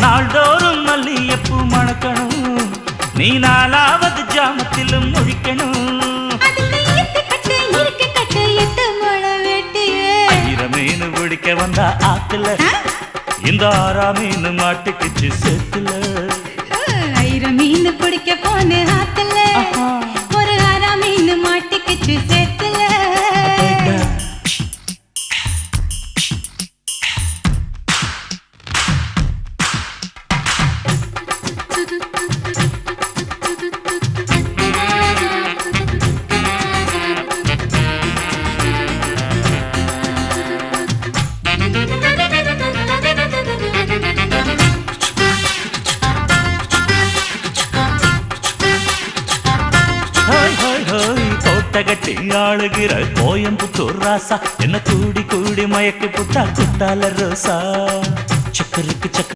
நாள்தோறும் மல்லியப்பூ மணக்கணும், நீ நாலாவது ஜாமத்திலும் முழிக்கணும். மீன் பிடிக்க வந்தா ஆத்துல, இந்த ஆறா மீன் மாட்டுக்குச்சு சேத்துல. மீன் பிடிக்க போன ஆத்துல, ஒரு ஆறா மீன் மாட்டுக்குச்சு சேத்துல. கட்டி ஆளுகிற கோயம்புத்தூர் ராசா, என்ன கூடி கூடி மயக்கி புட்டா குட்டால ரோசா. சக்கருக்கு சக்கர